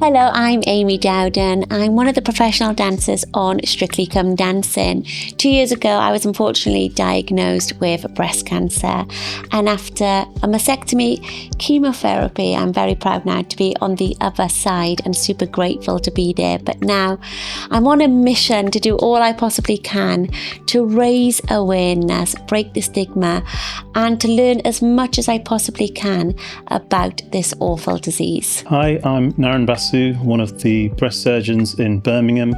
Hello, I'm Amy Dowden. I'm one of the professional dancers on Strictly Come Dancing. 2 years ago, I was unfortunately diagnosed with breast cancer. And after a mastectomy, chemotherapy, I'm very proud now to be on the other side and super grateful to be there. But now I'm on a mission to do all I possibly can to raise awareness, break the stigma, and to learn as much as I possibly can about this awful disease. Hi, I'm Naren, one of the breast surgeons in Birmingham.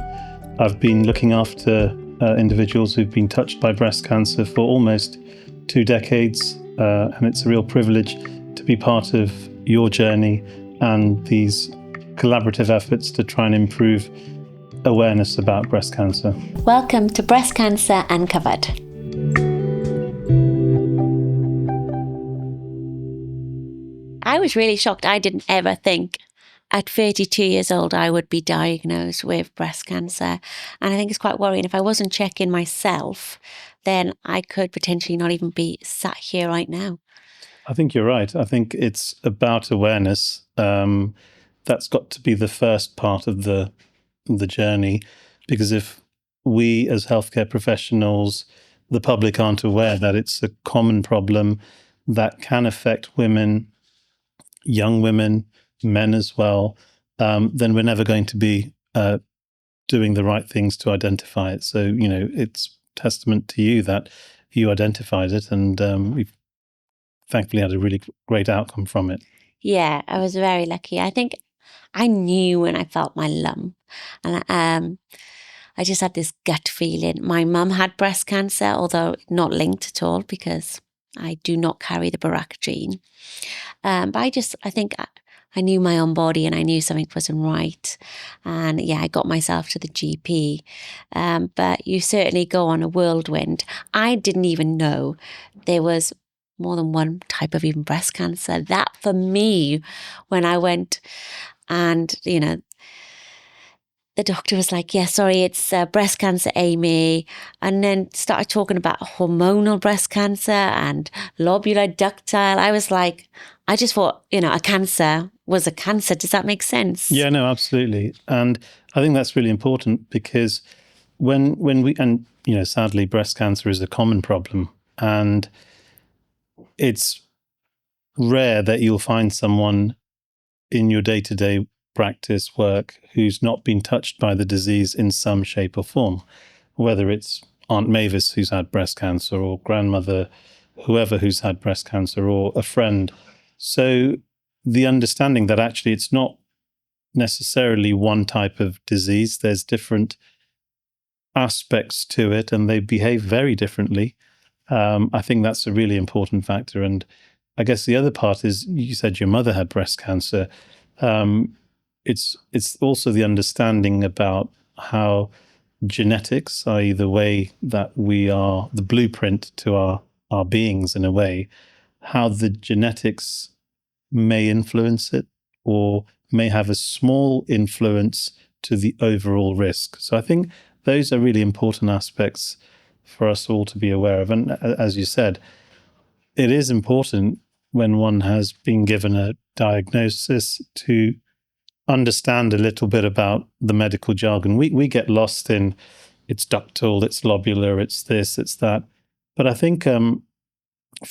I've been looking after individuals who've been touched by breast cancer for almost 2 decades, and it's a real privilege to be part of your journey and these collaborative efforts to try and improve awareness about breast cancer. Welcome to Breast Cancer Uncovered. I was really shocked. I didn't ever think at 32 years old I would be diagnosed with breast cancer. And I think it's quite worrying. If I wasn't checking myself, then I could potentially not even be sat here right now. I think you're right. I think it's about awareness. That's got to be the first part of the journey, because if we as healthcare professionals, the public, aren't aware that it's a common problem that can affect women, young women, men as well, then we're never going to be doing the right things to identify it. So, it's testament to you that you identified it, and we've thankfully had a really great outcome from it. Yeah, I was very lucky. I think I knew when I felt my lump, and I just had this gut feeling. My mum had breast cancer, although not linked at all because I do not carry the BRCA gene. But I think I knew my own body and I knew something wasn't right. And yeah, I got myself to the GP. But you certainly go on a whirlwind. I didn't even know there was more than one type of even breast cancer. That for me, when I went and, the doctor was like, yeah, sorry, it's breast cancer, Amy. And then started talking about hormonal breast cancer and lobular ductile. I was like, I just thought, a cancer was a cancer. Does that make sense? Yeah, no, absolutely. And I think that's really important because when we, and, sadly, breast cancer is a common problem, and it's rare that you'll find someone in your day-to-day practice work who's not been touched by the disease in some shape or form, whether it's Aunt Mavis who's had breast cancer, or grandmother, whoever who's had breast cancer, or a friend. So the understanding that actually it's not necessarily one type of disease, there's different aspects to it and they behave very differently. I think that's a really important factor. And I guess the other part is, you said your mother had breast cancer. It's also the understanding about how genetics, i.e. the way that we are, the blueprint to our beings in a way, how the genetics may influence it or may have a small influence to the overall risk. So I think those are really important aspects for us all to be aware of. And as you said, it is important when one has been given a diagnosis to understand a little bit about the medical jargon. We get lost in it's ductal, it's lobular, it's this, it's that. But I think from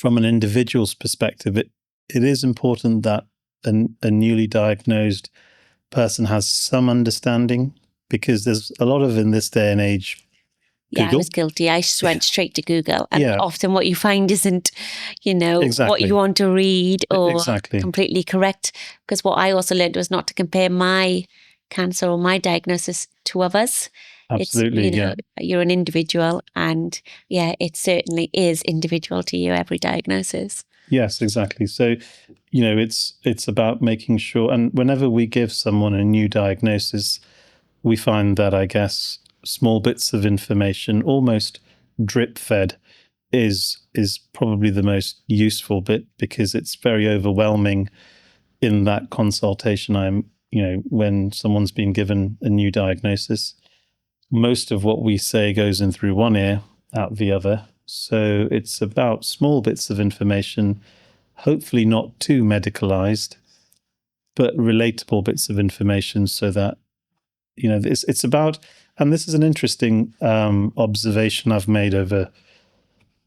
an individual's perspective, it is important that a newly diagnosed person has some understanding, because there's a lot of, in this day and age, Yeah, Google. I was guilty. I just went straight to Google. And Yeah. often what you find isn't, what Exactly. you want to read or Exactly. completely correct. Because what I also learned was not to compare my cancer or my diagnosis to others. Absolutely, It's, you're an individual, and yeah, it certainly is individual to you, every diagnosis. Yes, exactly. So, it's about making sure, and whenever we give someone a new diagnosis, we find that, I guess, small bits of information, almost drip fed, is probably the most useful bit, because it's very overwhelming in that consultation. When someone's been given a new diagnosis, most of what we say goes in through one ear, out the other. So it's about small bits of information, hopefully not too medicalized, but relatable bits of information so that, it's about, and this is an interesting observation I've made over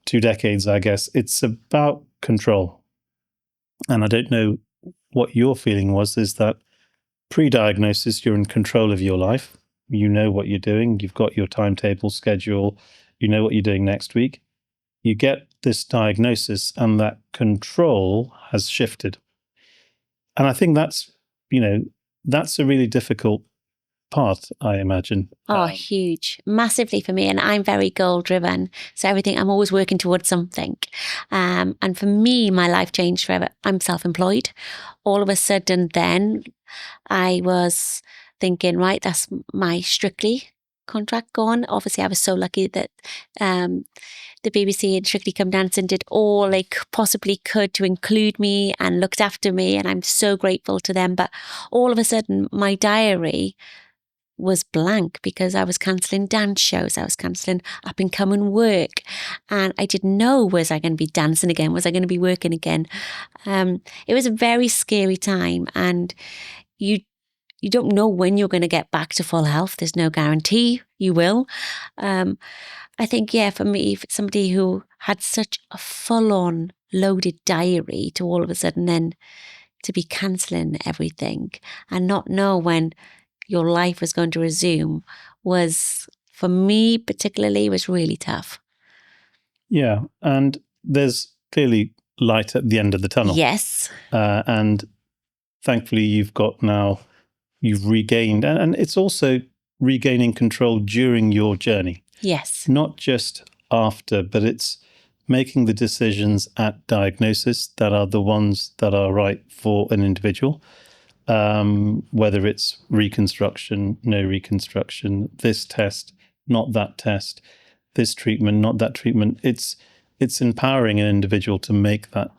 2 decades, I guess. It's about control. And I don't know what your feeling was, is that pre-diagnosis, you're in control of your life. You know what you're doing. You've got your timetable, schedule. You know what you're doing next week. You get this diagnosis and that control has shifted. And I think that's a really difficult part, I imagine. Oh, huge, massively for me. And I'm very goal driven. So I'm always working towards something. And for me, my life changed forever. I'm self-employed. All of a sudden then I was thinking, right, that's my Strictly contract gone. Obviously, I was so lucky that the BBC and Strictly Come Dancing did all they possibly could to include me and looked after me. And I'm so grateful to them. But all of a sudden, my diary was blank because I was cancelling dance shows. I was cancelling up and coming work. And I didn't know, was I going to be dancing again? Was I going to be working again? It was a very scary time. And you don't know when you're going to get back to full health. There's no guarantee you will. I think, for me, for somebody who had such a full-on loaded diary to all of a sudden then to be cancelling everything and not know when your life was going to resume was, for me particularly, was really tough. Yeah, and there's clearly light at the end of the tunnel. Yes. And thankfully you've regained, and it's also regaining control during your journey. Yes. Not just after, but it's making the decisions at diagnosis that are the ones that are right for an individual. Whether it's reconstruction, no reconstruction, this test, not that test, this treatment, not that treatment. It's empowering an individual to make that.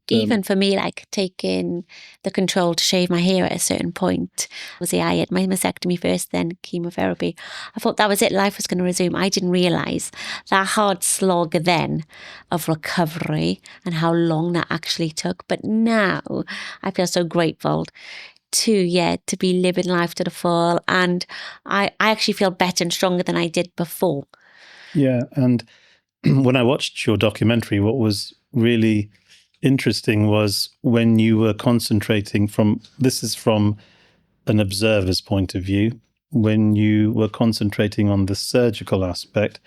Even for me, like taking the control to shave my hair at a certain point. I had my mastectomy first, then chemotherapy. I thought that was it, life was going to resume. I didn't realise that hard slog then of recovery and how long that actually took. But now I feel so grateful to be living life to the full. And I actually feel better and stronger than I did before. Yeah, and when I watched your documentary, what was really interesting was when you were concentrating this is from an observer's point of view, when you were concentrating on the surgical aspect,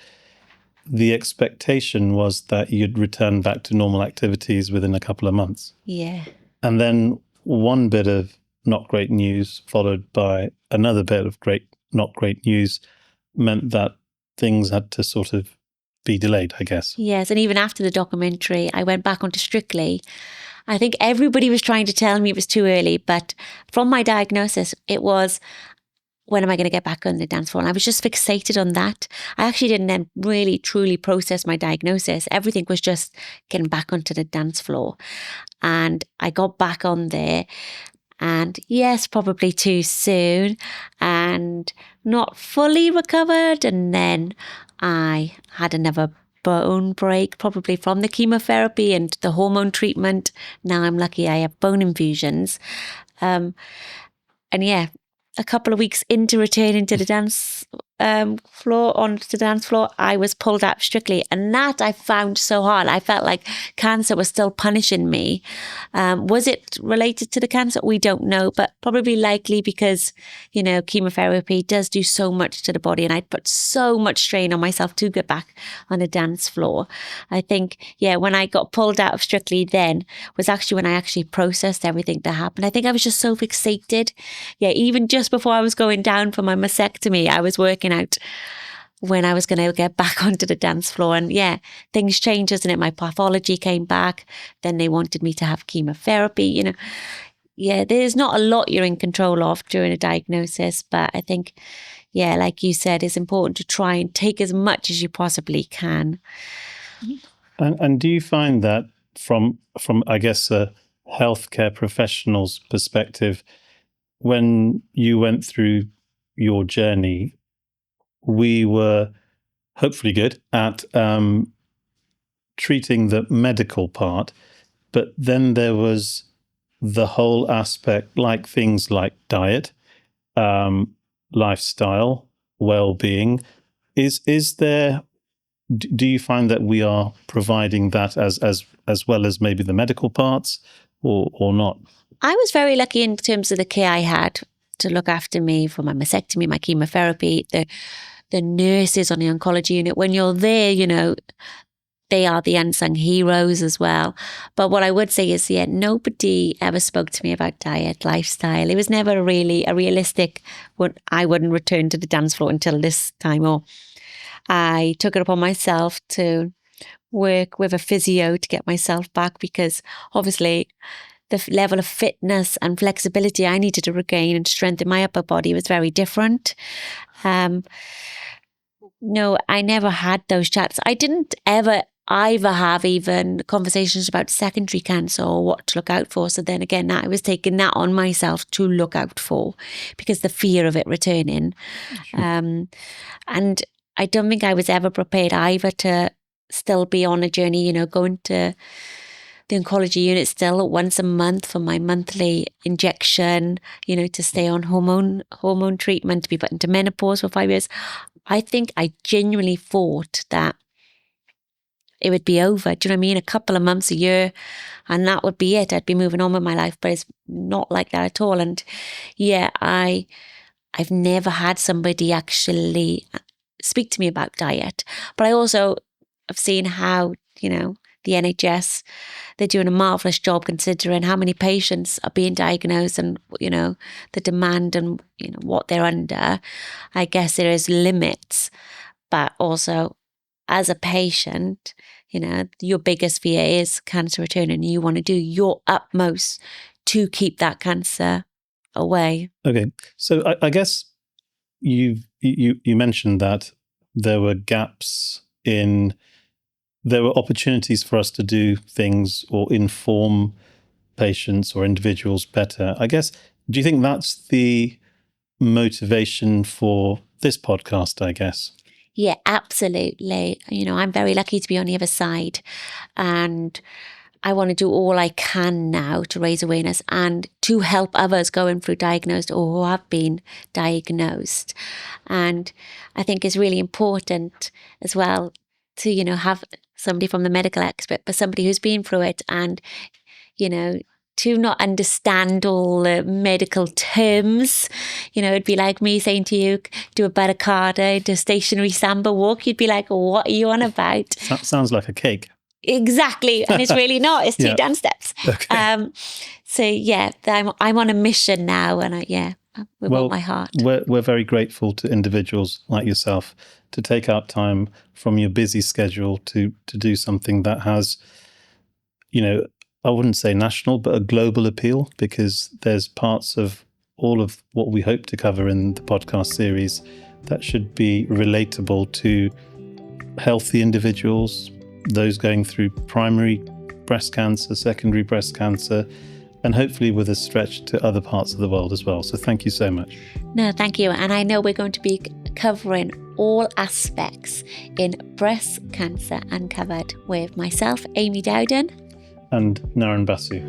the expectation was that you'd return back to normal activities within a couple of months. Yeah. And then one bit of not great news followed by another bit of not great news meant that things had to sort of be delayed, I guess. Yes, and even after the documentary, I went back onto Strictly. I think everybody was trying to tell me it was too early, but from my diagnosis, it was, when am I going to get back on the dance floor? And I was just fixated on that. I actually didn't then really, truly process my diagnosis. Everything was just getting back onto the dance floor. And I got back on there. And yes, probably too soon and not fully recovered. And then I had another bone break, probably from the chemotherapy and the hormone treatment. Now I'm lucky I have bone infusions. And a couple of weeks into returning to the dance floor, I was pulled out Strictly, and that I found so hard. I felt like cancer was still punishing me. Was it related to the cancer? We don't know, but probably likely because, chemotherapy does do so much to the body, and I'd put so much strain on myself to get back on the dance floor. I think, when I got pulled out of Strictly then was actually when I actually processed everything that happened. I think I was just so fixated. Even just before I was going down for my mastectomy, I was working out when I was going to get back onto the dance floor. And things changed, doesn't it? My pathology came back. Then they wanted me to have chemotherapy. There's not a lot you're in control of during a diagnosis. But I think, like you said, it's important to try and take as much as you possibly can. And do you find that from I guess, a healthcare professional's perspective, when you went through your journey, we were hopefully good at treating the medical part, but then there was the whole aspect, like things like diet, lifestyle, well-being, is there? Do you find that we are providing that as well as maybe the medical parts, or not? I was very lucky in terms of the care I had to look after me for my mastectomy, my chemotherapy, the nurses on the oncology unit. When you're there, you know, they are the unsung heroes as well. But what I would say is, yeah, nobody ever spoke to me about diet, lifestyle. It was never really a realistic, I wouldn't return to the dance floor until this time, or I took it upon myself to work with a physio to get myself back, because obviously the level of fitness and flexibility I needed to regain and strengthen my upper body was very different. No, I never had those chats. I didn't ever either have even conversations about secondary cancer or what to look out for. So then again, I was taking that on myself to look out for, because the fear of it returning. Sure. And I don't think I was ever prepared either to still be on a journey, you know, going to the oncology unit still once a month for my monthly injection, you know, to stay on hormone treatment, to be put into menopause for 5 years. I think I genuinely thought that it would be over. Do you know what I mean? A couple of months, a year, and that would be it. I'd be moving on with my life, but it's not like that at all. And yeah, I've never had somebody actually speak to me about diet. But I also have seen how, you know, the NHS, they're doing a marvellous job considering how many patients are being diagnosed and, you know, the demand and, you know, what they're under. I guess there is limits, but also as a patient, you know, your biggest fear is cancer returning, and you want to do your utmost to keep that cancer away. Okay, so I guess you mentioned that there were gaps there were opportunities for us to do things or inform patients or individuals better. I guess, do you think that's the motivation for this podcast, I guess? Yeah, absolutely. You know, I'm very lucky to be on the other side, and I want to do all I can now to raise awareness and to help others going through diagnosed or who have been diagnosed. And I think it's really important as well to, you know, have somebody from the medical expert, but somebody who's been through it, and, you know, to not understand all the medical terms. You know, it'd be like me saying to you, do a barricada, do a stationary samba walk. You'd be like, what are you on about? Sounds like a cake. Exactly. And it's really not. It's 2 Yeah. dance steps. Okay. So yeah, I'm on a mission now, and with all my heart. We're very grateful to individuals like yourself to take out time from your busy schedule to do something that has, you know, I wouldn't say national, but a global appeal, because there's parts of all of what we hope to cover in the podcast series that should be relatable to healthy individuals, those going through primary breast cancer, secondary breast cancer, and hopefully with a stretch to other parts of the world as well. So thank you so much. No, thank you. And I know we're going to be covering all aspects in Breast Cancer Uncovered with myself, Amy Dowden. And Naren Basu.